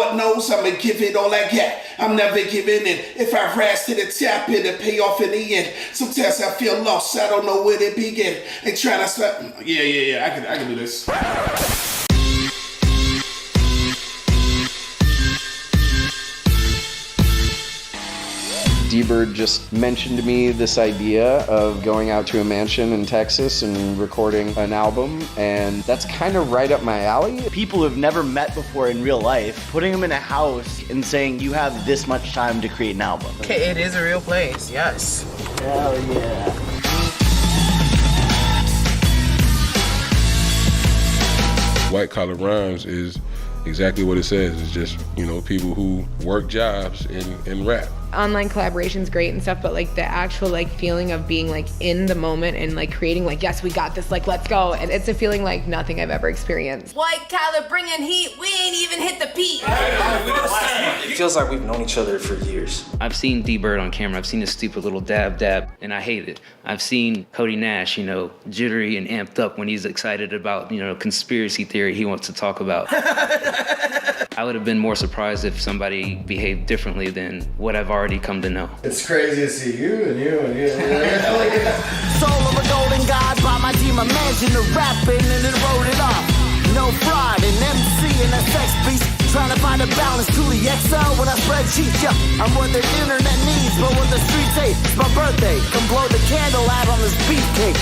Lord knows I'ma give it all I got. I'm never giving in. If I rise to the top, it'll pay off in the end. Sometimes I feel lost, I don't know where to begin. Ain't trying to stop. Yeah. I can do this. D-Bird just mentioned to me this idea of going out to a mansion in Texas and recording an album, and that's kind of right up my alley. People who've never met before in real life, putting them in a house and saying you have this much time to create an album. Okay, it is a real place, yes. Hell yeah. White Collar Rhymes is exactly what it says. It's just, people who work jobs and rap. Online collaboration's great and stuff, but like the actual like feeling of being like in the moment and like creating like, yes, we got this, like let's go. And it's a feeling like nothing I've ever experienced. White Collar bringing heat, we ain't even hit the peak. It feels like we've known each other for years. I've seen D-Bird on camera. I've seen his stupid little dab, and I hate it. I've seen Cody Nash, jittery and amped up when he's excited about, conspiracy theory he wants to talk about. I would have been more surprised if somebody behaved differently than what I've already come to know. It's crazy to see you and you. Soul of a golden god by my team, imagine the rapping and then wrote it off. No fraud, an MC and a sex beast. Trying to find a balance to the XL when I spread cheeks. Yeah, I'm what the internet needs, but what the streets hate. It's my birthday, come blow the candle out on this beefcake.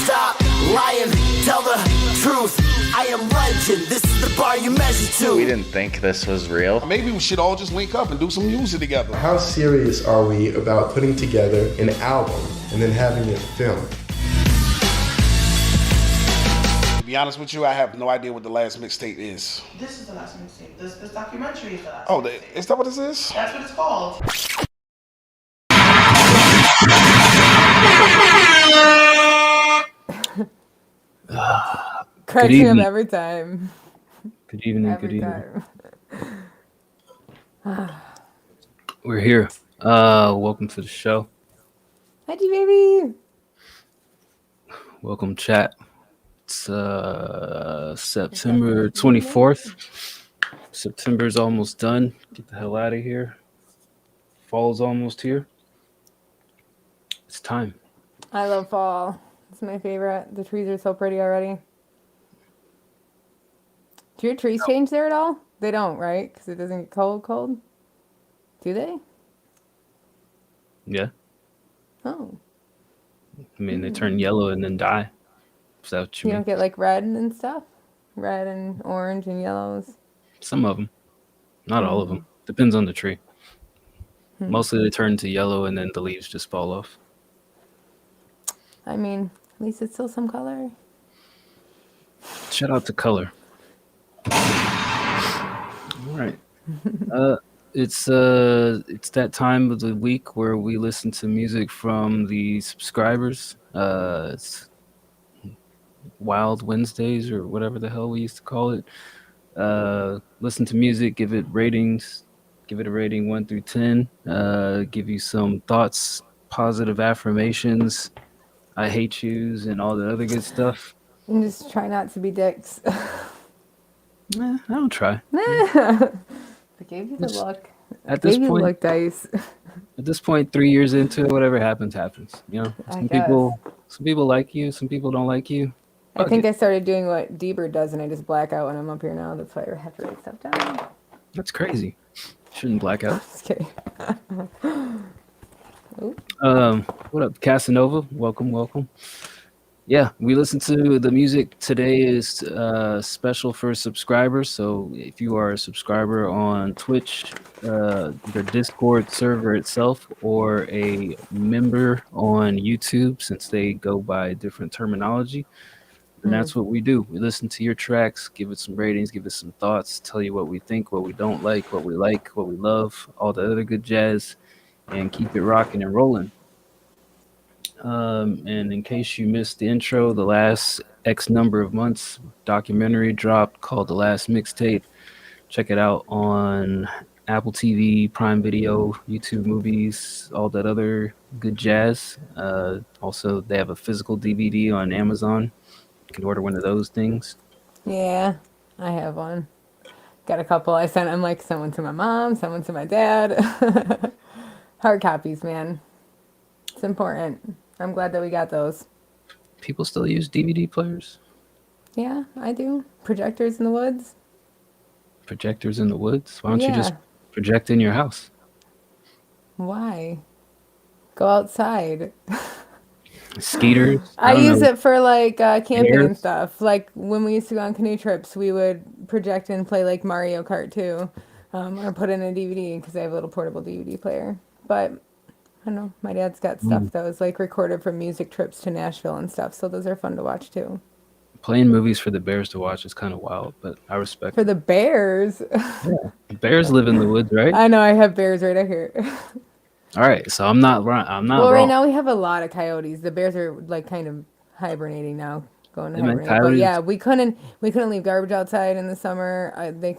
Stop lying, tell the truth. I am legend, this is the bar you measure to. We didn't think this was real. Maybe we should all just link up and do some music together. How serious are we about putting together an album and then having it filmed? To be honest with you, I have no idea what the last mixtape is. This is the last mixtape. This documentary is the last. Oh, is that what this is? That's what it's called. Cracks me up every time. Good evening, Every time. We're here. Welcome to the show. Hi, G-Baby. Welcome, chat. It's September 24th. September's almost done. Get the hell out of here. Fall's almost here. It's time. I love fall. It's my favorite. The trees are so pretty already. Do your trees change there at all? They don't, right? Because it doesn't get cold? Do they? Yeah. Oh. I mean, they turn yellow and then die. Is that what you You mean? don't get like red and stuff? Red and orange and yellows? Some of them. Not all of them. Depends on the tree. Mostly they turn to yellow and then the leaves just fall off. I mean, at least it's still some color. Shout out to color. All right. It's that time of the week where we listen to music from the subscribers. It's Wild Wednesdays or whatever the hell we used to call it. Listen to music, give it ratings, give it a rating 1 through 10. Give you some thoughts, positive affirmations, I hate yous, and all the other good stuff. And just try not to be dicks. I don't try. I gave you the look. At this point, look, Dice. At this point, 3 years into it, whatever happens, happens. Some people like you, some people don't like you. I think I started doing what D-Bird does, and I just black out when I'm up here now. That's why I have to write stuff down. That's crazy. Shouldn't black out. Just kidding. What up, Casanova? Welcome. Yeah, we listen to the music today is special for subscribers. So if you are a subscriber on Twitch, the Discord server itself, or a member on YouTube, since they go by different terminology, and that's what we do. We listen to your tracks, give it some ratings, give it some thoughts, tell you what we think, what we don't like, what we love, all the other good jazz, and keep it rocking and rolling. And in case you missed the intro, the last X number of months documentary dropped called The Last Mixtape. Check it out on Apple TV, Prime Video, YouTube Movies, all that other good jazz. Also, they have a physical DVD on Amazon. You can order one of those things. Yeah, I have one. Got a couple. I'm like, sent one to my mom, sent one to my dad. Hard copies, man. It's important. I'm glad that we got those. People still use DVD players? Yeah, I do. Projectors in the woods. Projectors in the woods? Why don't you just Yeah. project in your house? Why? Go outside. Skeeters? I don't use know. it for like camping and Bears? stuff. Like when we used to go on canoe trips, we would project and play like Mario Kart 2, or put in a DVD because I have a little portable DVD player. But I don't know. My dad's got stuff that was like recorded from music trips to Nashville and stuff. So those are fun to watch too. Playing movies for the bears to watch is kind of wild, but I respect For it. the bears. Bears live in the woods, right? I know I have bears right out here. All right, so I'm not wrong. I'm not Well, wrong. right now we have a lot of coyotes. The bears are like kind of hibernating now, going to Yeah, man, hibernate. But coyotes- yeah, we couldn't leave garbage outside in the summer.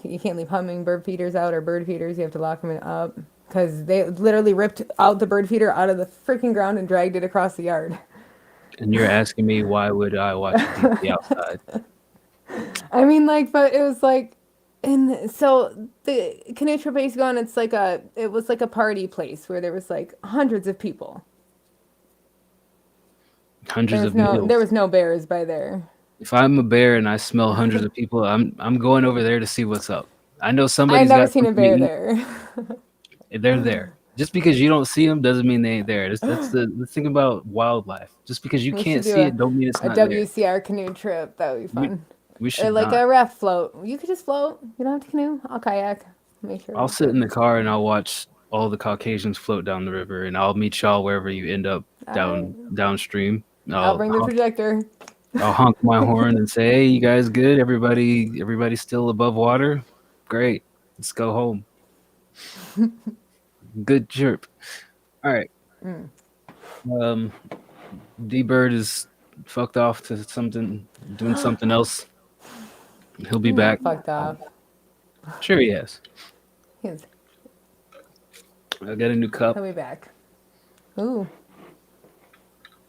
You can't leave hummingbird feeders out or bird feeders. You have to lock them up because they literally ripped out the bird feeder out of the freaking ground and dragged it across the yard. And you're asking me why would I watch a DVD outside? I mean, like, but it was like, and so the canoe trip I used to go on, it was like a party place where there was like hundreds of people. Hundreds of meals. There was no bears by there. If I'm a bear and I smell hundreds of people, I'm going over there to see what's up. I know I've somebody's never got seen a something to bear eat. there. They're there. Just because you don't see them doesn't mean they ain't there. That's the thing about wildlife. Just because you We can't should see do it, don't mean it's a not there. WCR canoe trip. That would be fun. We should Or like not. a raft float. You could just float. You don't have to canoe. I'll kayak. Make sure. I'll sit in the car and I'll watch all the Caucasians float down the river, and I'll meet y'all wherever you end up downstream. I'll bring the projector. I'll honk my horn and say, "Hey, you guys good? Everybody's still above water? Great. Let's go home." Good chirp. All right. D-Bird is fucked off to doing something else. He'll be back. Fucked off. Sure he has. He'll I got a new cup. be back. Ooh.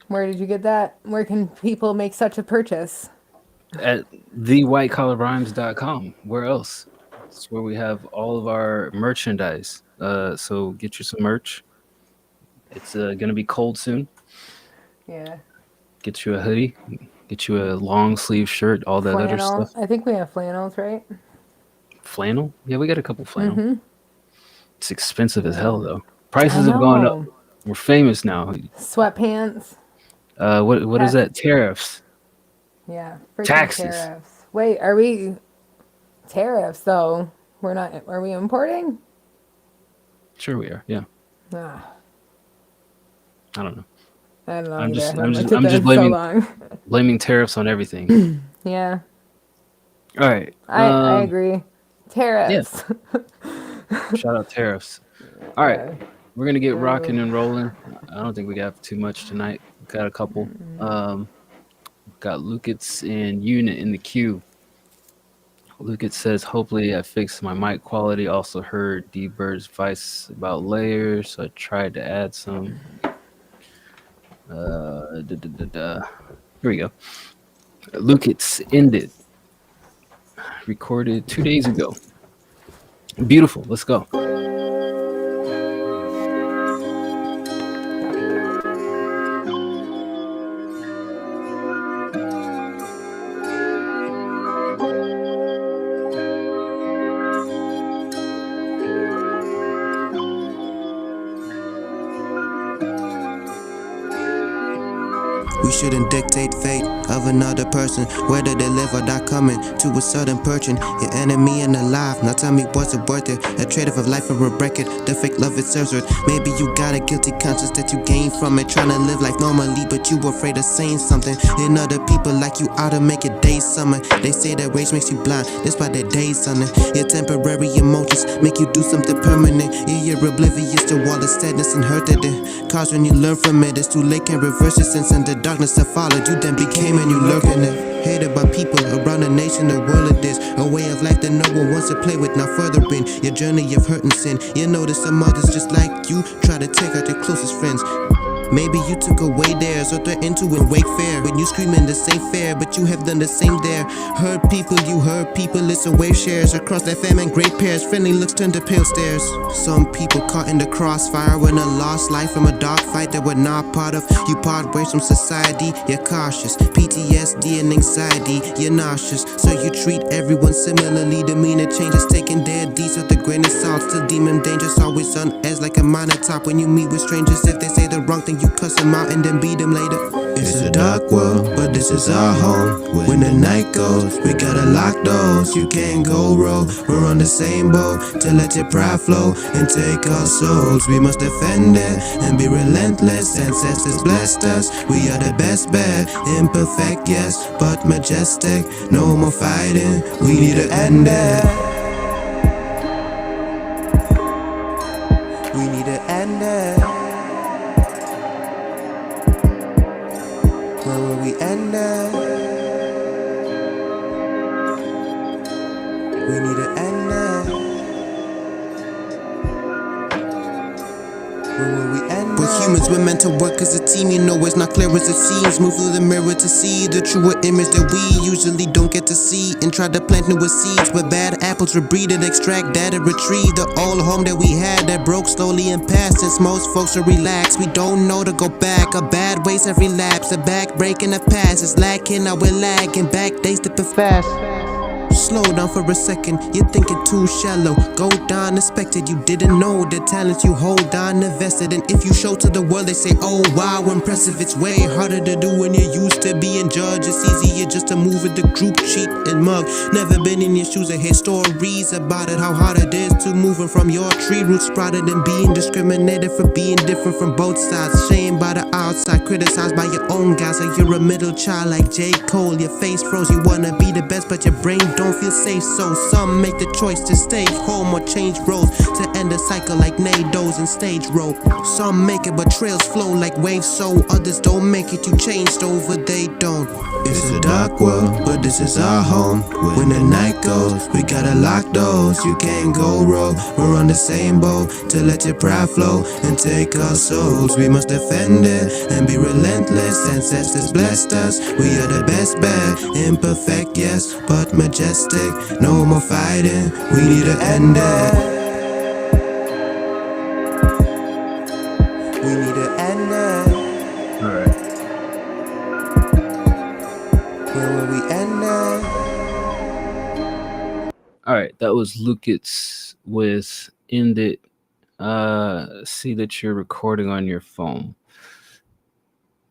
Where did you get that? Where can people make such a purchase? At thewhitecollarrhymes.com. Where else? It's where we have all of our merchandise. So get you some merch. It's gonna be cold soon. Yeah. Get you a hoodie. Get you a long sleeve shirt. All that other Flannel. stuff. I think we have flannels, right? Flannel? Yeah, we got a couple flannel. Mhm. It's expensive as hell though. Prices have gone up. know. We're famous now. Sweatpants. What is that? Tariffs. Yeah. freaking Taxes. Tariffs. Wait, are we tariffs though? We're not. Are we importing? Sure we are. Yeah. Ah, I don't know. I don't know. I'm either. just I looked at I'm that just in blaming So long. blaming tariffs on everything. Yeah. All right. I agree. Tariffs. Shout out tariffs. All right. We're going to get rocking and rolling. I don't think we got too much tonight. Got a couple. Got Lucas and Unit in the queue. Lucas says, hopefully I fixed my mic quality. Also heard D-Bird's advice about layers, so I tried to add some. Here we go. Lucas ended. Recorded 2 days ago. Beautiful. Let's go. We shouldn't dictate fate of another person, whether they live or die, coming to a sudden perching. Your enemy and alive, now tell me what's it worth it? A trade-off of life for a record, the fake love it serves with. Maybe you got a guilty conscience that you gain from it, trying to live life normally, but you afraid of saying something. And other people like you ought to make it day summer. They say that rage makes you blind, that's why their days sunning. Your temporary emotions make you do something permanent. Yeah, you're oblivious to all the sadness and hurt that it caused when you learn from it. It's too late, can't reverse it since in the darkness that followed you then became and you lurking it. Hated by people around the nation, the world of this. A way of life that no one wants to play with. Now further in your journey of hurt and sin, you notice some others just like you try to take out your closest friends. Maybe you took away theirs or threatened to wake fair. When you screaming the same fair, but you have done the same there. Heard people, you heard people, listen wave shares. Across that famine, great pairs, friendly looks turn to pale stares. Some people caught in the crossfire when a lost life from a dark fight that we're not part of. You part ways from society, you're cautious. PTSD and anxiety, you're nauseous. So you treat everyone similarly. Demeanor changes, taking their deeds with a grain of salt. Still demon dangerous, always on edge like a minor top. When you meet with strangers, if they say the wrong thing, you cuss them out and then beat them later. It's a dark world, but this is our home. When the night goes, we gotta lock doors. You can't go rogue, we're on the same boat. To let your pride flow and take our souls. We must defend it and be relentless. Ancestors blessed us, we are the best bet. Imperfect, yes, but majestic. No more fighting, we need to end it. We need to end it. Where will we end it? We need to end it. Where will we end it? We're humans, we're meant to work as a team. You know it's not clear as it seems. Move through the mirror to see the truer image that we usually don't get to see. And try to plant newer seeds where bad apples were breeded. Extract data, retrieve the old home that we had that broke slowly and passed. Since most folks are relaxed, we don't know to go back. Our bad ways have relapsed. The back breaking the past is lacking. Now we're lagging back, days slipping fast. Slow down for a second, you're thinking too shallow. Go down expected, you didn't know the talents you hold on invested. And if you show to the world, they say, oh wow, impressive. It's way harder to do when you're used to being judged. It's easier just to move with the group, cheat and mug. Never been in your shoes, I hear stories about it. How hard it is to moving from your tree roots sprouted and being discriminated for being different from both sides. Shamed by the outside, criticized by your own guys. Like you're a middle child like J. Cole. Your face froze, you wanna be the best, but your brain don't feel safe, so some make the choice to stay home or change roles to end the cycle like NATO's and stage rope. Some make it but trails flow like waves, so others don't make it. You changed over, they don't. It's a dark world, but this is our home. When the night goes, we gotta lock doors. You can't go rogue, we're on the same boat. To let your pride flow and take our souls. We must defend it and be relentless. Ancestors blessed us, we are the best bet. Imperfect, yes, but majestic. No more fighting, we need to end it. We need to end it. Alright. Where will we end it? Alright, that was Lucas with End It. See that you're recording on your phone.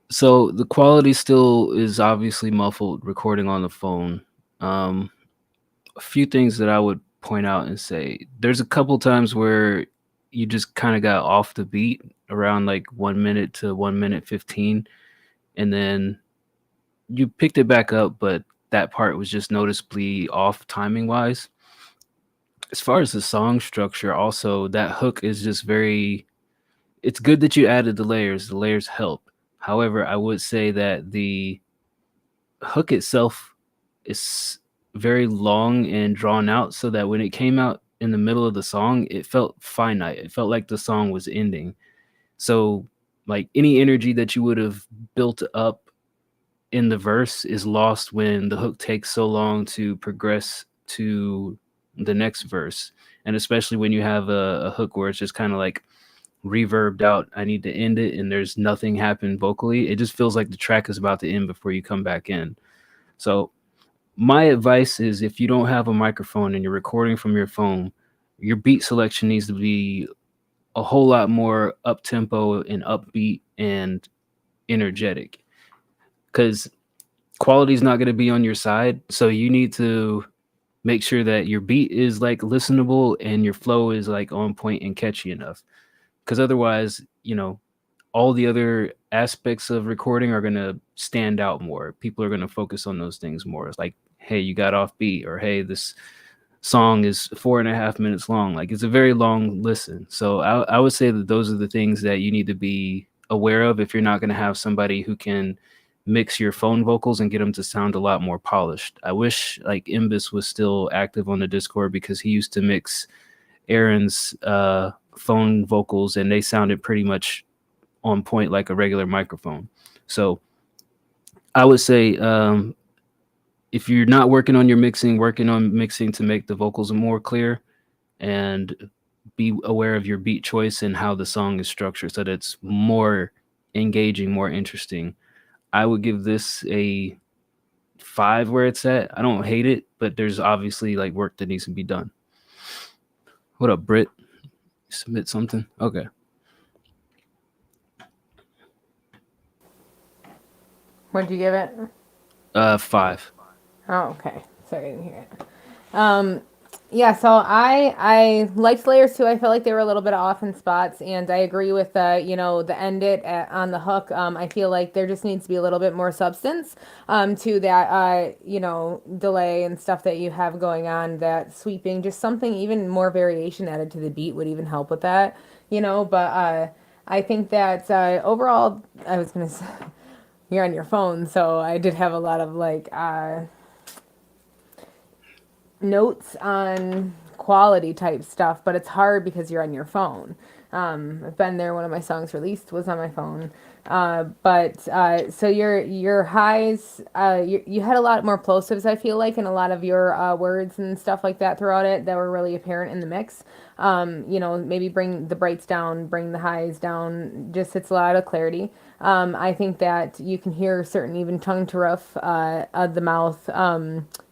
So the quality still is obviously muffled recording on the phone. A few things that I would point out and say. There's a couple times where you just kind of got off the beat around like 1 minute to 1 minute 15, and then you picked it back up, but that part was just noticeably off timing wise. As far as the song structure, also that hook is just very, it's good that you added the layers help. However, I would say that the hook itself is very long and drawn out, so that when it came out in the middle of the song, it felt finite. It felt like the song was ending. So like any energy that you would have built up in the verse is lost when the hook takes so long to progress to the next verse. And especially when you have a hook where it's just kind of like reverbed out, I need to end it, and there's nothing happened vocally. It just feels like the track is about to end before you come back in. So my advice is, if you don't have a microphone and you're recording from your phone, your beat selection needs to be a whole lot more up tempo and upbeat and energetic, because quality is not going to be on your side. So you need to make sure that your beat is like listenable and your flow is like on point and catchy enough, because otherwise, you know, all the other aspects of recording are going to stand out more. People are going to focus on those things more. It's like, hey, you got off beat, or hey, this song is 4.5 minutes long. Like, it's a very long listen. So I would say that those are the things that you need to be aware of if you're not going to have somebody who can mix your phone vocals and get them to sound a lot more polished. I wish like Imbus was still active on the Discord, because he used to mix Aaron's phone vocals and they sounded pretty much on point like a regular microphone. So I would say if you're not working on your mixing, working on mixing to make the vocals more clear, and be aware of your beat choice and how the song is structured so that it's more engaging, more interesting. I would give this a 5 where it's at. I don't hate it, but there's obviously like work that needs to be done. What up, Britt? Submit something? Okay. What'd you give it? 5. Oh, okay. Sorry, I didn't hear it. Yeah, so I liked Layers too. I felt like they were a little bit off in spots, and I agree with the end it on the hook. I feel like there just needs to be a little bit more substance to that delay and stuff that you have going on, that sweeping, just something, even more variation added to the beat would even help with that, but I think that overall, I was gonna say, you're on your phone, so I did have a lot of notes on quality type stuff, but it's hard because you're on your phone. I've been there. One of my songs released was on my phone. So your highs, you had a lot more plosives, I feel like, and a lot of your words and stuff like that throughout it that were really apparent in the mix. Maybe bring the brights down, bring the highs down, just it's a lot of clarity. I think that you can hear certain even tongue to rough of the mouth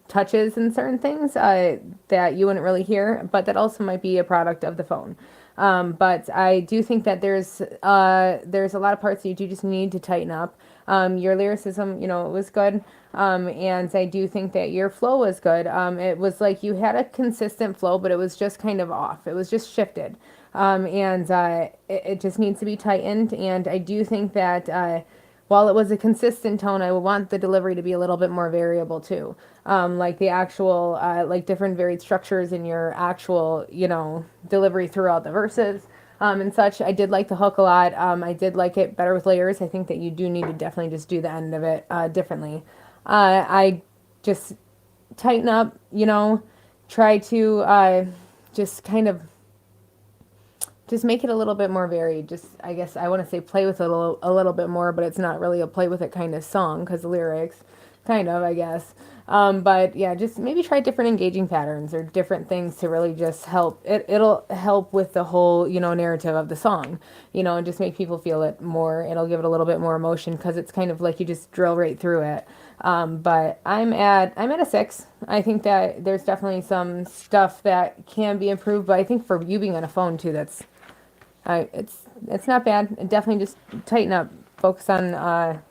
touches and certain things that you wouldn't really hear, but that also might be a product of the phone. But I do think that there's a lot of parts that you do just need to tighten up. Your lyricism, it was good. And I do think that your flow was good. It was like you had a consistent flow, but it was just kind of off. It was just shifted. It just needs to be tightened. And I do think that while it was a consistent tone, I would want the delivery to be a little bit more variable too. Like the actual, different varied structures in your actual, delivery throughout the verses and such. I did like the hook a lot. I did like it better with Layers. I think that you do need to definitely just do the end of it differently. I just tighten up, try to just kind of just make it a little bit more varied. Just, I guess I want to say play with it a little bit more, but it's not really a play with it kind of song because the lyrics, kind of, I guess. But yeah, just maybe try different engaging patterns or different things to really just help. It'll help with the whole, narrative of the song, and just make people feel it more. It'll give it a little bit more emotion because it's kind of like you just drill right through it. But I'm at a 6. I think that there's definitely some stuff that can be improved, but I think for you being on a phone too, it's not bad. Definitely just tighten up. Focus on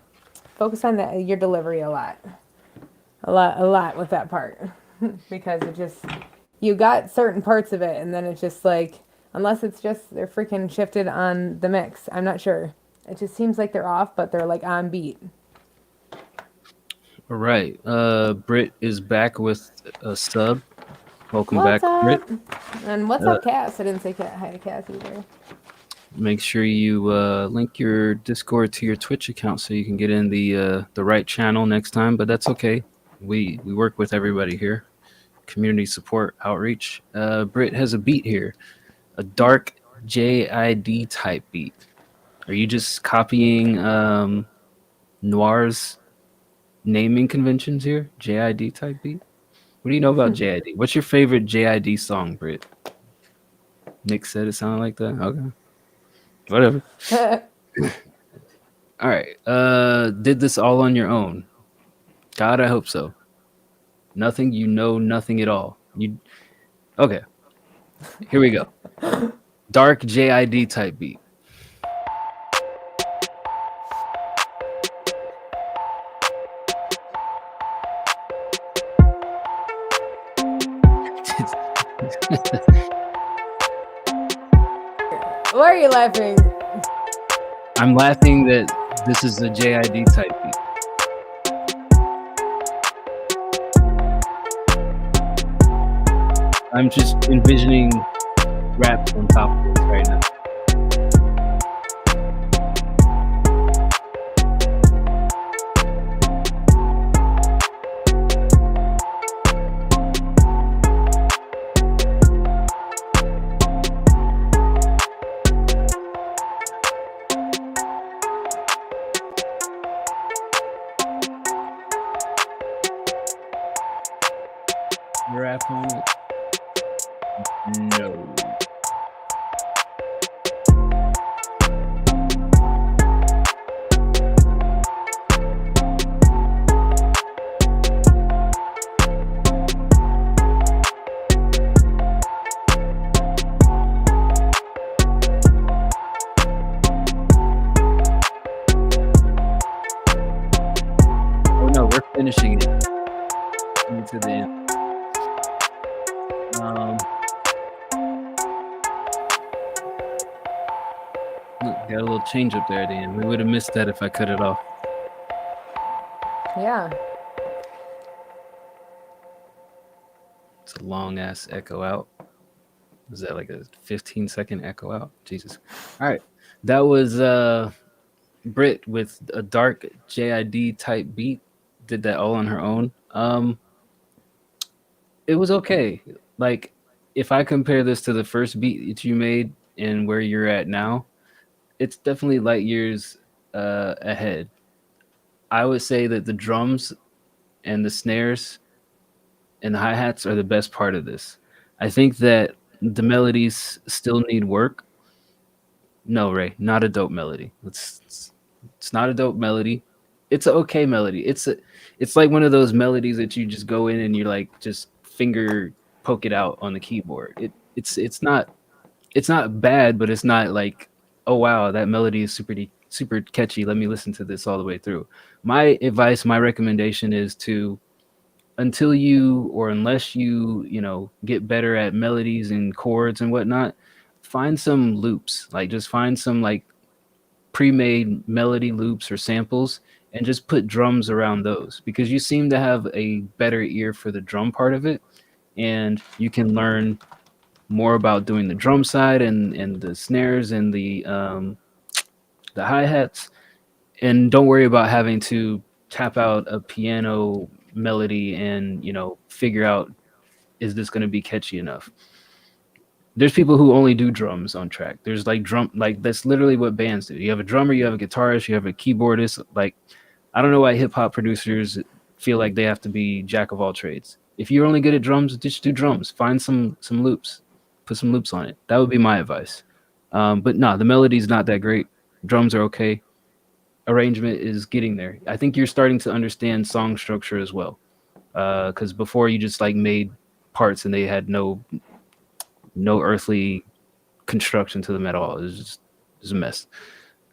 your delivery a lot with that part because it just, you got certain parts of it and then it's just like, unless it's just they're freaking shifted on the mix, I'm not sure. It just seems like they're off, but they're like on beat. All right. Britt is back with a sub. Welcome What's back, up? Britt. And what's up, Cass? I didn't say hi to Cass either. Make sure you link your Discord to your Twitch account so you can get in the right channel next time. But that's okay. We work with everybody here. Community support outreach. Britt has a beat here, a dark JID type beat. Are you just copying Noir's naming conventions here? JID type beat. What do you know about JID? What's your favorite JID song, Britt? Nick said it sounded like that. Okay. Whatever. All right. Did this all on your own? God, I hope so. Nothing, nothing at all. Okay. Here we go. Dark JID type beat. Why are you laughing? I'm laughing that this is a JID type beat. I'm just envisioning rap on top of this right now. No. Oh no, we're finishing it. To the end. Look, got a little change up there at the end. We would have missed that if I cut it off. Yeah. It's a long ass echo out. Was that like a 15-second echo out? Jesus. All right. That was Brit with a dark JID type beat. Did that all on her own. It was okay. Like, if I compare this to the first beat that you made and where you're at now, it's definitely light years ahead. I would say that the drums and the snares and the hi-hats are the best part of this. I think that the melodies still need work. No, Ray, not a dope melody. It's not a dope melody. It's an okay melody. It's like one of those melodies that you just go in and you like just finger poke it out on the keyboard. It's not bad, but it's not like, oh wow, that melody is super catchy. Let me listen to this all the way through. My advice, my recommendation is to, until you or unless you get better at melodies and chords and whatnot, find some loops. Like just find some like pre-made melody loops or samples and just put drums around those, because you seem to have a better ear for the drum part of it, and you can learn more about doing the drum side and the snares and the hi-hats, and don't worry about having to tap out a piano melody and figure out, is this going to be catchy enough. There's people who only do drums on track. There's like that's literally what bands do. You have a drummer, you have a guitarist, you have a keyboardist. Like, I don't know why hip-hop producers feel like they have to be jack of all trades. If you're only good at drums, just do drums. Find some loops, put some loops on it. That would be my advice. But no, the melody's not that great. Drums are okay. Arrangement is getting there. I think you're starting to understand song structure as well. Because before you just like made parts and they had no earthly construction to them at all. It was a mess.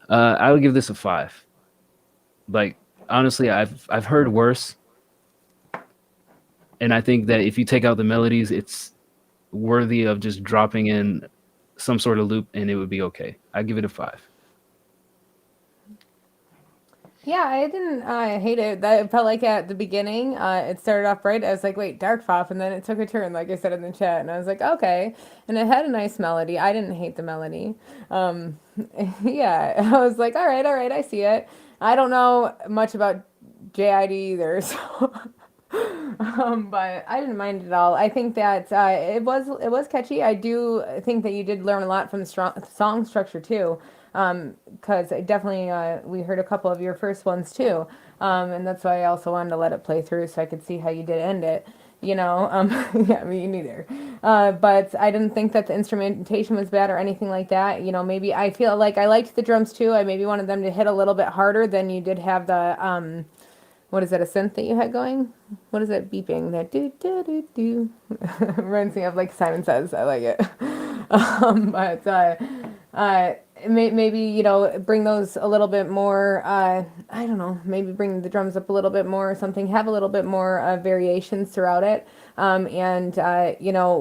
I would give this a 5. Like, honestly, I've heard worse. And I think that if you take out the melodies, it's worthy of just dropping in some sort of loop and it would be okay. I'd give it a 5. Yeah, I didn't hate it. That felt like at the beginning, it started off right. I was like, wait, Dark Pop, and then it took a turn, like I said in the chat, and I was like, okay. And it had a nice melody. I didn't hate the melody. Yeah, I was like, all right, I see it. I don't know much about JID either, so but I didn't mind it at all. I think that it was catchy. I do think that you did learn a lot from the song structure too. Because I definitely we heard a couple of your first ones too, and that's why I also wanted to let it play through so I could see how you did end it. Yeah, me neither. But I didn't think that the instrumentation was bad or anything like that. Maybe I feel like I liked the drums too. I maybe wanted them to hit a little bit harder than you did have the what is it, a synth that you had going? What is it beeping? That do do do do. Reminds me of like Simon Says. I like it. But maybe bring those a little bit more. I don't know, maybe bring the drums up a little bit more or something, have a little bit more variations throughout it, and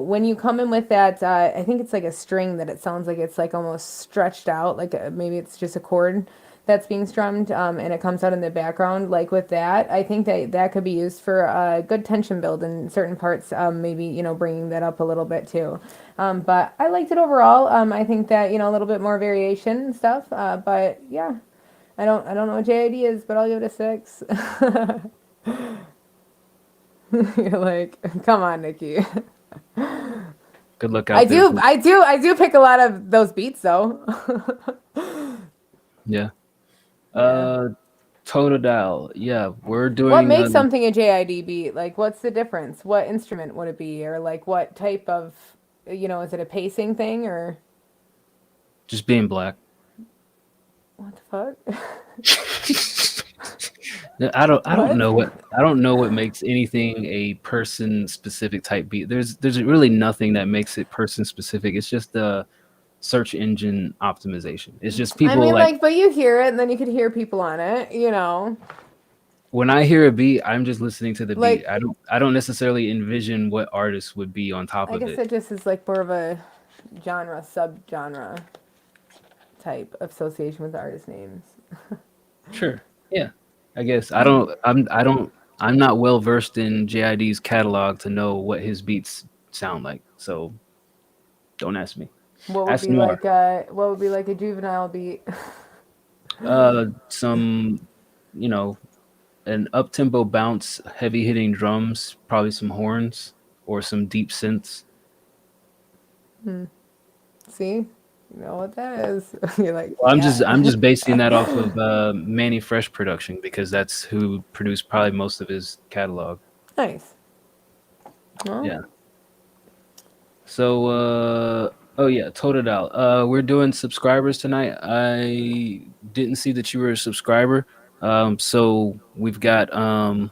when you come in with that, I think it's like a string that it sounds like it's like almost stretched out, like maybe it's just a chord that's being strummed, and it comes out in the background. Like with that, I think that could be used for a good tension build in certain parts, maybe bringing that up a little bit too. But I liked it overall. I think that a little bit more variation and stuff, but yeah, I don't know what JID is, but I'll give it a 6. You're like, come on, Nikki. Good luck out there. I do pick a lot of those beats though. Yeah. Totodile. Yeah, we're doing. What makes something a JID beat? Like, what's the difference? What instrument would it be, or like what type of is it a pacing thing or Just being black. what the fuck? I don't know what makes anything a person specific type beat. There's really nothing that makes it person specific. It's just the search engine optimization. It's just people I mean, but you hear it and then you could hear people on it, When I hear a beat, I'm just listening to the Like- beat. I don't necessarily envision what artist would be on top I of guess it. it just is like more of a genre, sub-genre type association with the artist names. Sure. Yeah. I guess I'm not well versed in JID's catalog to know what his beats sound like. So don't ask me. What would Ask be Noir. like a Juvenile beat? Some, an up tempo bounce, heavy hitting drums, probably some horns or some deep synths. See? You know what that is. You're like, Well, yeah. I'm just basing that off of Manny Fresh production because that's who produced probably most of his catalog. Nice. Well, Yeah. So Totodal. We're doing subscribers tonight. I didn't see that you were a subscriber. So we've got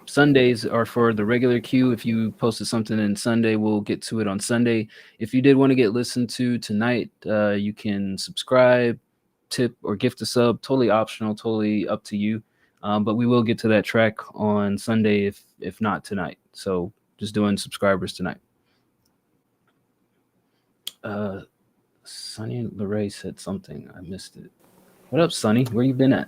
Sundays are for the regular queue. If you posted something in Sunday, we'll get to it on Sunday. If you did want to get listened to tonight, you can subscribe, tip, or gift a sub. Totally optional, totally up to you. But we will get to that track on Sunday if not tonight. So just doing subscribers tonight. Sonny and Lorraine said something. I missed it. What up, Sonny? Where you been at?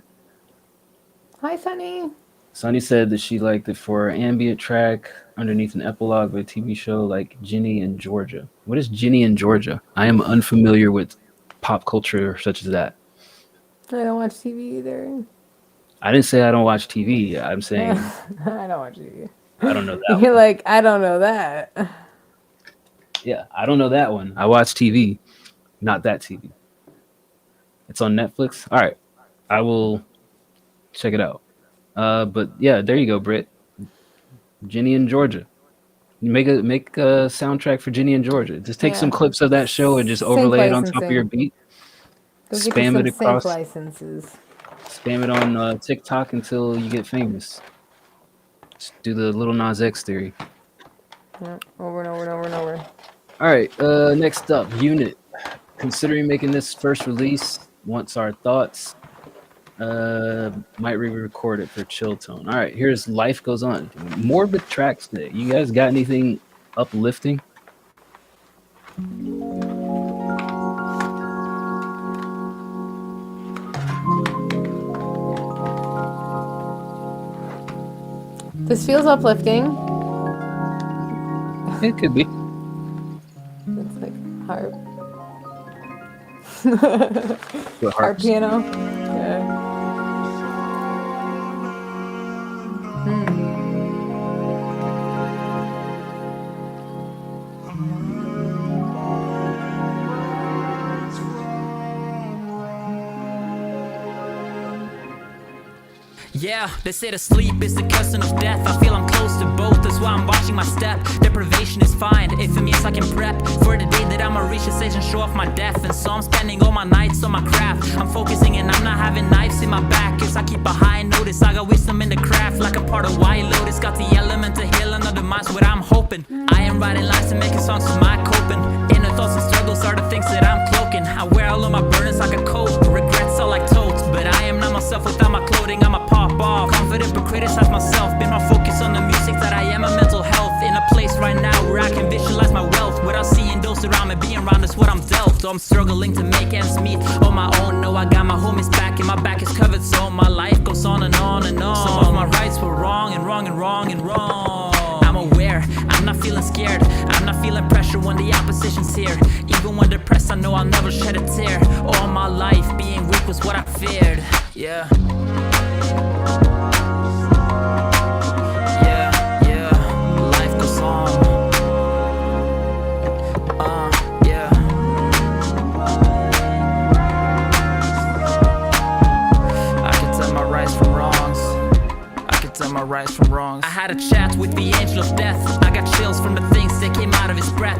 Hi, Sunny. Sonny said that she liked it for an ambient track underneath an epilogue of a TV show like Ginny and Georgia. What is Ginny and Georgia? I am unfamiliar with pop culture such as that. I don't watch TV either. I didn't say I don't watch TV. I'm saying I don't watch TV. I don't know that You're one. like, I don't know that. Yeah, I don't know that one. I watch TV, not that TV. It's on Netflix. All right, I will check it out. But yeah, there you go, Britt. Ginny and Georgia. You make a soundtrack for Ginny and Georgia. Just take some clips of that show and just overlay it on top of your beat. Spam it across. Licenses. Spam it on TikTok until you get famous. Just do the Little Nas X theory. Yeah, over and over and over and over. All right, next up, Unit. Considering making this first release, wants our thoughts. Might re-record it for Chill Tone. All right, here's Life Goes On. Morbid tracks today. You guys got anything uplifting? This feels uplifting. It could be. It's like harp. What, Harp harps? piano. Yeah. Yeah, they say to sleep is the cousin of death. I feel I'm close to both, that's why I'm watching my step. Deprivation is fine, if it means I can prep for the day that I'ma reach the stage and show off my depth. And so I'm spending all my nights on my craft. I'm focusing and I'm not having knives in my back. Cause I keep a high notice, I got wisdom in the craft. Like a part of White Lotus, got the element to heal another mind's what I'm hoping. I am writing lines and making songs for my coping. Inner thoughts and struggles are the things that I'm cloaking. I wear all of my burdens like a coat, regrets are like totes. But I am not myself without my clothing, I'm a pop off. Confident but criticize myself, been more focused on the music that I am a mental health. In a place right now where I can visualize my wealth without seeing those around me, being around is what I'm dealt. So I'm struggling to make ends meet on my own. No, I got my homies back and my back is covered, so my life goes on and on and on. Some of my rights were wrong and wrong and wrong and wrong. I'm aware, I'm not feeling scared, I'm not feeling pressure when the opposition's here. Even when depressed, I know I'll never shed a tear. All my life, being weak was what I feared. Yeah. Life goes on. Yeah. I can tell my rights from wrongs. I can tell my rights from wrongs. I had a chat with the angel of death. I got chills from the things that came out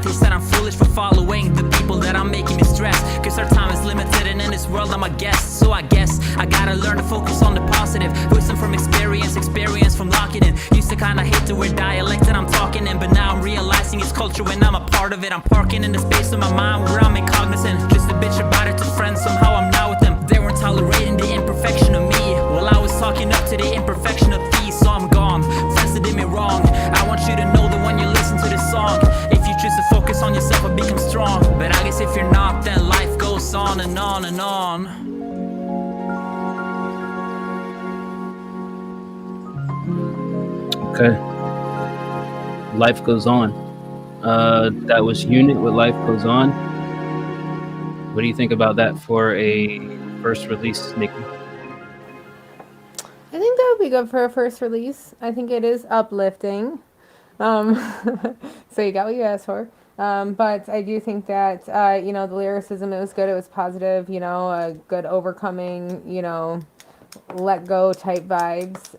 They said I'm foolish for following the people that are making me stress. Cause our time is limited and in this world I'm a guest. So I guess I gotta learn to focus on the positive. Wisdom from experience from locking in. Used to kinda hate the weird dialect that I'm talking in, but now I'm realizing it's culture when I'm a part of it. I'm parking in the space of my mind where I'm incognizant. Just a bitch about it to friends, somehow I'm not with them. They weren't tolerating the imperfection of me, while I was talking up to the imperfection of these. So I'm gone, friends that did me wrong. I want you to know that when you listen to this song, if you choose to focus on yourself and become strong. But I guess if you're not, then life goes on and on and on. Okay. Life Goes On. That was Unit with Life Goes On. What do you think about that for a first release, Nikki? I think that would be good for a first release. I think it is uplifting. So you got what you asked for. But I do think that, the lyricism, it was good. It was positive, a good overcoming, let go type vibes.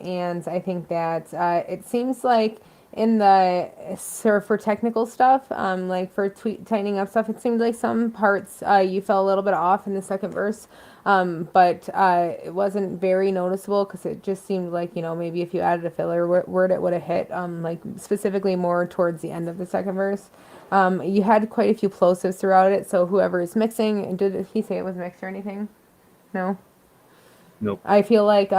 And I think that it seems like in the for technical stuff, like for tightening up stuff, it seemed like some parts you fell a little bit off in the second verse. But it wasn't very noticeable because it just seemed like, maybe if you added a filler word, it would have hit, like specifically more towards the end of the second verse. You had quite a few plosives throughout it. So whoever is mixing, did he say it was mixed or anything? No? Nope. I feel like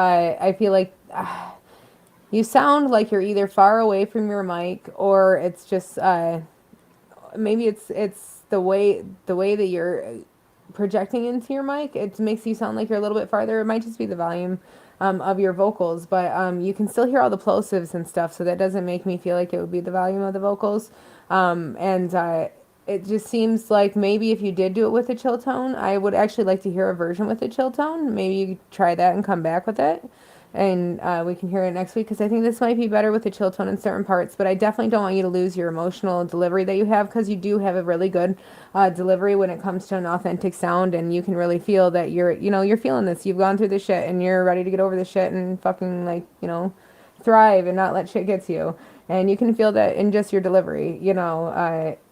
you sound like you're either far away from your mic or it's just maybe it's the way that you're projecting into your mic. It makes you sound like you're a little bit farther. It might just be the volume of your vocals, but you can still hear all the plosives and stuff, so that doesn't make me feel like it would be the volume of the vocals. It just seems like maybe if you did do it with a chill tone, I would actually like to hear a version with a chill tone. Maybe you could try that and come back with it. And we can hear it next week, because I think this might be better with a chill tone in certain parts. But I definitely don't want you to lose your emotional delivery that you have, because you do have a really good delivery when it comes to an authentic sound, and you can really feel that you're feeling this. You've gone through the shit, and you're ready to get over the shit and fucking thrive and not let shit get to you. And you can feel that in just your delivery,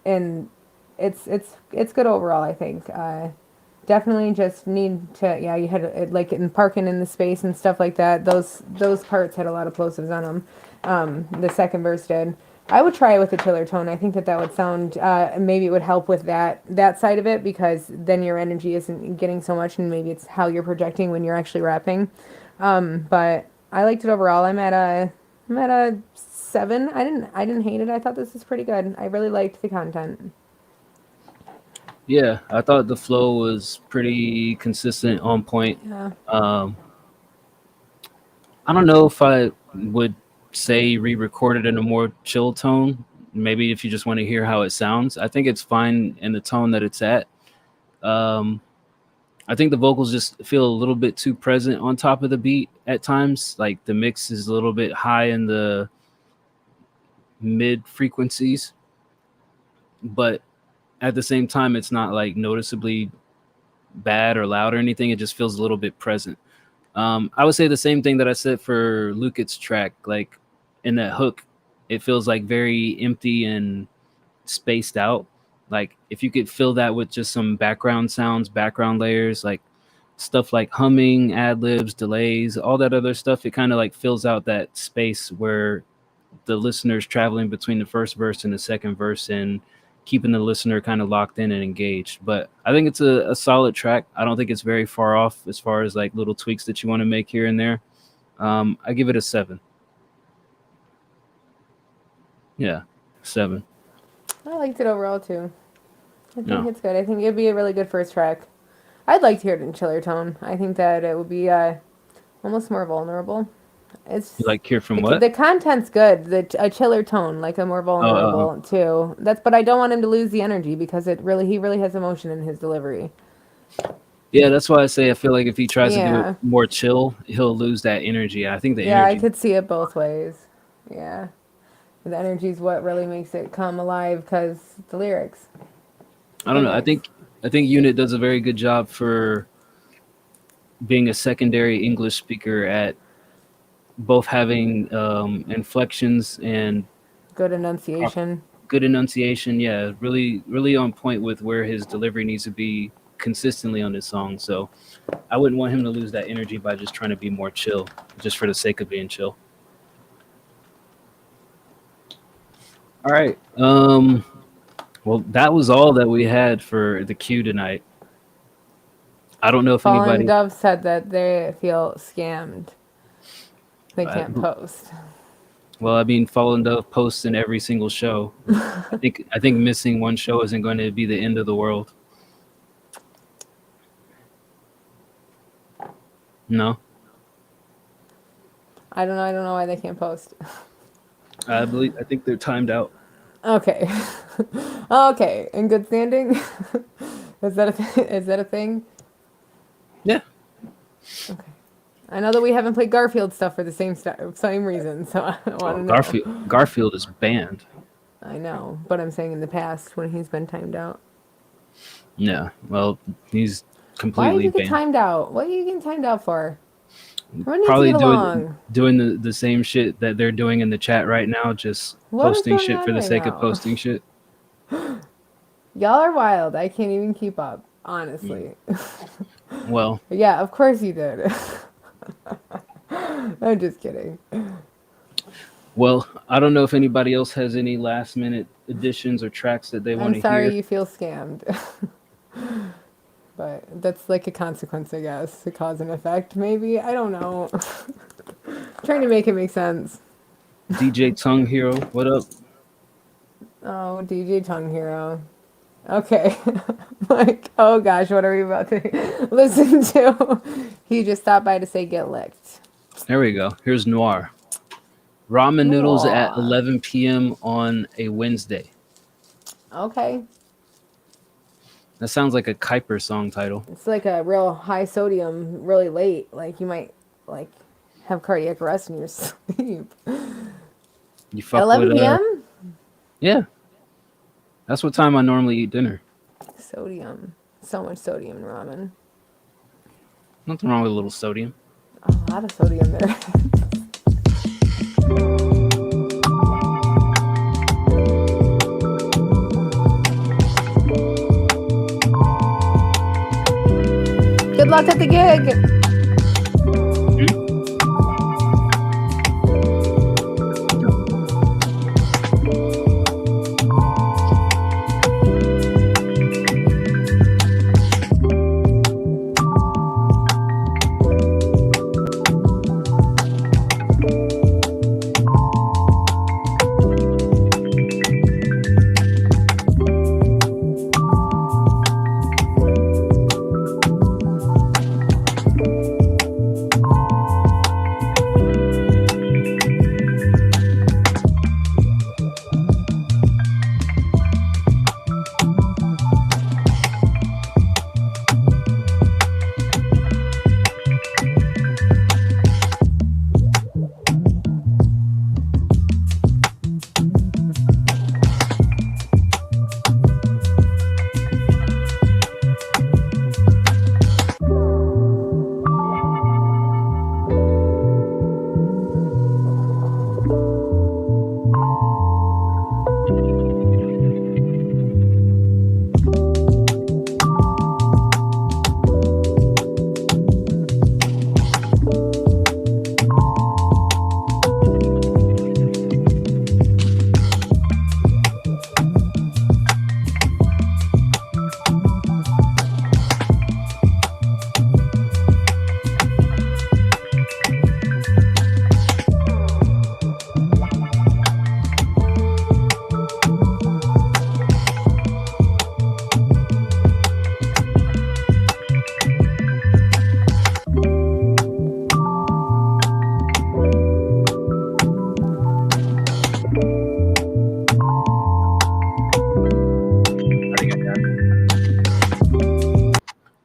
and it's good overall, I think. Definitely just need to, you had like in parking in the space and stuff like that. Those parts had a lot of plosives on them. The second verse did. I would try it with a chiller tone. I think that would sound, maybe it would help with that side of it, because then your energy isn't getting so much, and maybe it's how you're projecting when you're actually rapping. But I liked it overall. I'm at a 7. I didn't hate it. I thought this was pretty good. I really liked the content. Yeah, I thought the flow was pretty consistent, on point. Yeah. I don't know if I would say re-record it in a more chill tone. Maybe if you just want to hear how it sounds. I think it's fine in the tone that it's at. I think the vocals just feel a little bit too present on top of the beat at times. Like the mix is a little bit high in the mid frequencies, but at the same time, it's not like noticeably bad or loud or anything. It just feels a little bit present. I would say the same thing that I said for Lucas' track. Like in that hook, it feels like very empty and spaced out. Like if you could fill that with just some background sounds, background layers, like stuff like humming, ad-libs, delays, all that other stuff, it kind of like fills out that space where the listener's traveling between the first verse and the second verse and keeping the listener kind of locked in and engaged. But I think it's a solid track. I don't think it's very far off as far as like little tweaks that you want to make here and there. I give it a 7. Yeah, 7. I liked it overall too. I think it's good. I think it'd be a really good first track. I'd like to hear it in chiller tone. I think that it would be almost more vulnerable. It's you like hear from what? The content's good. A chiller tone, like a more vulnerable too. But I don't want him to lose the energy, because he really has emotion in his delivery. Yeah, that's why I say I feel like if he tries to do it more chill, he'll lose that energy. I think the energy. I could see it both ways. Yeah, the energy is what really makes it come alive, because the lyrics. I don't know. I think Unit does a very good job for being a secondary English speaker at both having inflections and good enunciation, good enunciation. Yeah, really, really on point with where his delivery needs to be consistently on this song. So I wouldn't want him to lose that energy by just trying to be more chill, just for the sake of being chill. All right. Well, that was all that we had for the queue tonight. I don't know if Fallen anybody. Dove said that they feel scammed. They can't post. Well, I mean, Fallen Dove posts in every single show. I think missing one show isn't going to be the end of the world. No, I don't know why they can't post. I think they're timed out. Okay. Okay. In good standing? Is that a thing? Yeah. Okay. I know that we haven't played Garfield stuff for the same reason, so I want to know. Garfield is banned. I know, but I'm saying in the past when he's been timed out. Yeah. Well, he's Why completely did you get banned. timed out? What are you getting timed out for? Everyone needs Probably to get along. doing the same shit that they're doing in the chat right now, just What is posting going shit on for the right sake now? of posting shit. Y'all are wild. I can't even keep up, honestly. Well, Yeah, of course you did. I'm just kidding. well, I don't know if anybody else has any last minute additions or tracks that they want I'm to sorry hear. you feel scammed. But that's like a consequence, I guess. A cause and effect, maybe. I don't know. Trying to make it make sense. DJ Tongue Hero, what up? Oh, DJ Tongue Hero. Okay. Like, oh gosh, what are we about to listen to? He just stopped by to say get licked. There we go. Here's Noir. Ramen noodles at Noir. 11 p.m. on a Wednesday. Okay. That sounds like a Kuiper song title. It's like a real high sodium, really late. Like you might like have cardiac arrest in your sleep. You fuck At 11 with, p.m.? Yeah. That's what time I normally eat dinner. Sodium. So much sodium in ramen. Nothing wrong with a little sodium. A lot of sodium there. Good luck at the gig.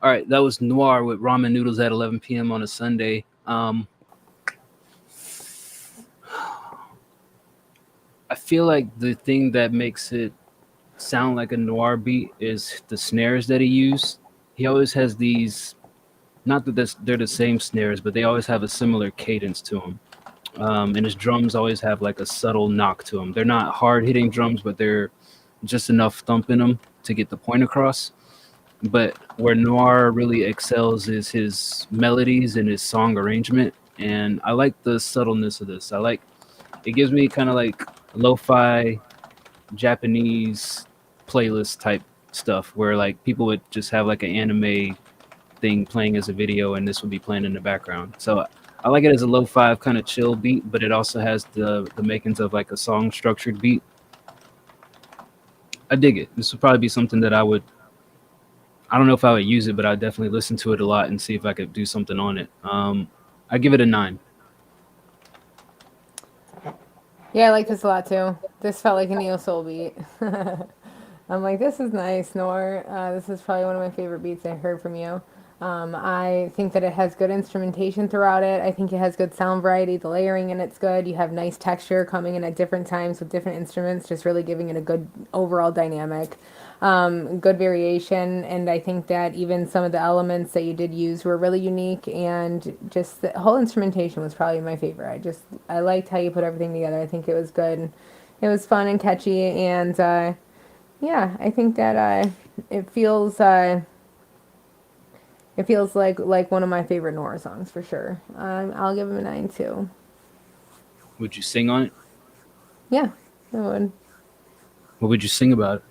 All right, that was Noir with Ramen Noodles at 11 p.m. on a Sunday. I feel like the thing that makes it sound like a Noir beat is the snares that he used. He always has these, not that they're the same snares, but they always have a similar cadence to them. and his drums always have like a subtle knock to them. They're not hard hitting drums, but they're just enough thump in them to get the point across. But where Noir really excels is his melodies and his song arrangement, and I like the subtleness of this. It gives me kind of like lo-fi Japanese playlist type stuff where like people would just have like an anime thing playing as a video and this would be playing in the background. So I like it as a lo-fi kind of chill beat, but it also has the makings of like a song structured beat. I dig it. This would probably be something that I don't know if I would use it, but I'd definitely listen to it a lot and see if I could do something on it. I give it a 9. Yeah, I like this a lot too. This felt like a neo soul beat. I'm like, this is nice, Nor. This is probably one of my favorite beats I heard from you. I think that it has good instrumentation throughout it. I think it has good sound variety. The layering in it's good. You have nice texture coming in at different times with different instruments, just really giving it a good overall dynamic. Good variation, and I think that even some of the elements that you did use were really unique, and just the whole instrumentation was probably my favorite. I liked how you put everything together. I think it was good. It was fun and catchy, and yeah, I think that it feels like one of my favorite Nora songs for sure. I'll give him a 9 too. Would you sing on it? Yeah, I would. What would you sing about it?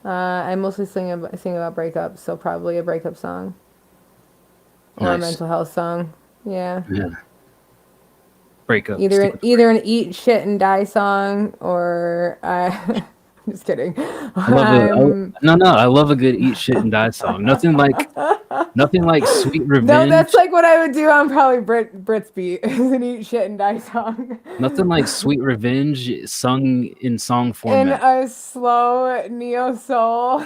I mostly sing about breakups, so probably a breakup song or a Nice. mental health song. Yeah. Yeah. Breakup. Either an eat shit and die song or I'm just kidding. I love a good eat shit and die song. Nothing like Sweet Revenge. No, that's like what I would do on probably Brit's beat is an eat shit and die song. Nothing like Sweet Revenge sung in song In format. a slow neo soul,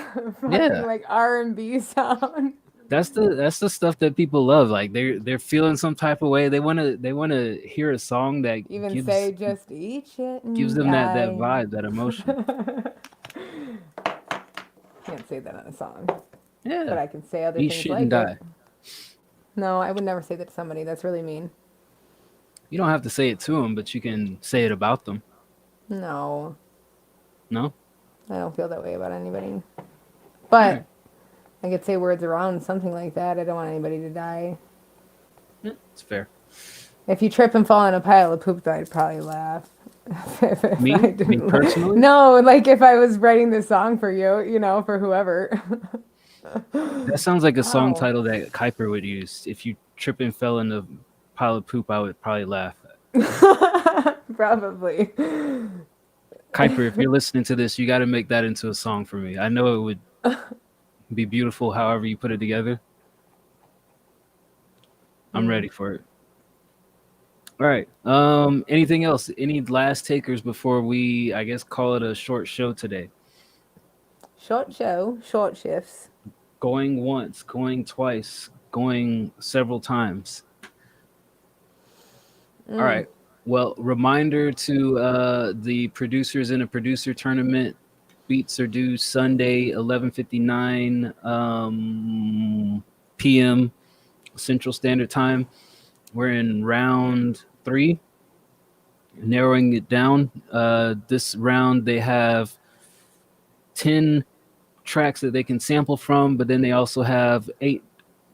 Yeah. like R&B sound. That's the stuff that people love. Like they're feeling some type of way. They wanna hear a song that Even gives, say just eat shit and gives them that die. vibe, that emotion. Can't say that on a song. Yeah. But I can say other Eat things shit like and die. it. No, I would never say that to somebody. That's really mean. You don't have to say it to them, but you can say it about them. No, No? I don't feel that way about anybody. But I could say words around something like that. I don't want anybody to die. Yeah, it's fair. If you trip and fall in a pile of poop, though, I'd probably laugh. If Me? I didn't Me personally? No, like if I was writing this song for you, for whoever. That sounds like a song Ow. title that Kuiper would use. If you trip and fell in a pile of poop, I would probably laugh. Probably. Kuiper, if you're listening to this, you got to make that into a song for me. I know it would be beautiful however you put it together. I'm ready for it. All right. Anything else? Any last takers before we, I guess, call it a short show today? Short show, short shifts. Going once, going twice, going several times. All right. Well, reminder to the producers in a producer tournament. Beats are due Sunday, 11:59 p.m. Central Standard Time. We're in round 3, narrowing it down. This round, they have 10 tracks that they can sample from, but then they also have 8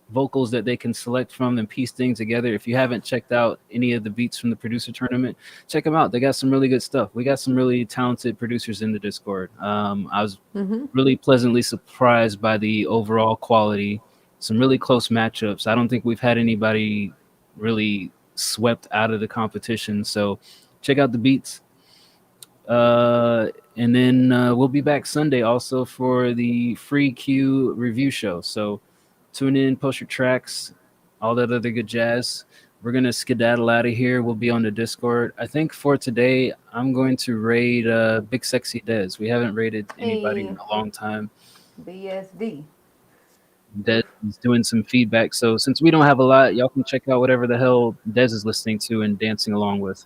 vocals that they can select from and piece things together. If you haven't checked out any of the beats from the producer tournament, check them out. They got some really good stuff. We got some really talented producers in the Discord. I was really pleasantly surprised by the overall quality. Some really close matchups. I don't think we've had anybody really swept out of the competition. So check out the beats. And then we'll be back Sunday also for the Free Q review show. So tune in, post your tracks, all that other good jazz. We're going to skedaddle out of here. We'll be on the Discord. I think for today, I'm going to raid Big Sexy Dez. We haven't raided anybody in a long time. BSD. Dez is doing some feedback. So since we don't have a lot, y'all can check out whatever the hell Dez is listening to and dancing along with.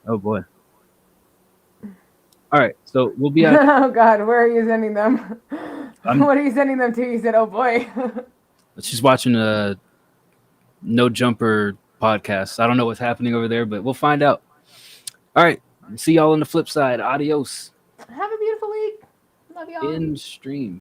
Oh, boy. All right, so we'll be out. Oh, God, where are you sending them? What are you sending them to? You said, oh, boy. She's watching a No Jumper podcast. I don't know what's happening over there, but we'll find out. All right. See y'all on the flip side. Adios. Have a beautiful week. Love y'all. In stream.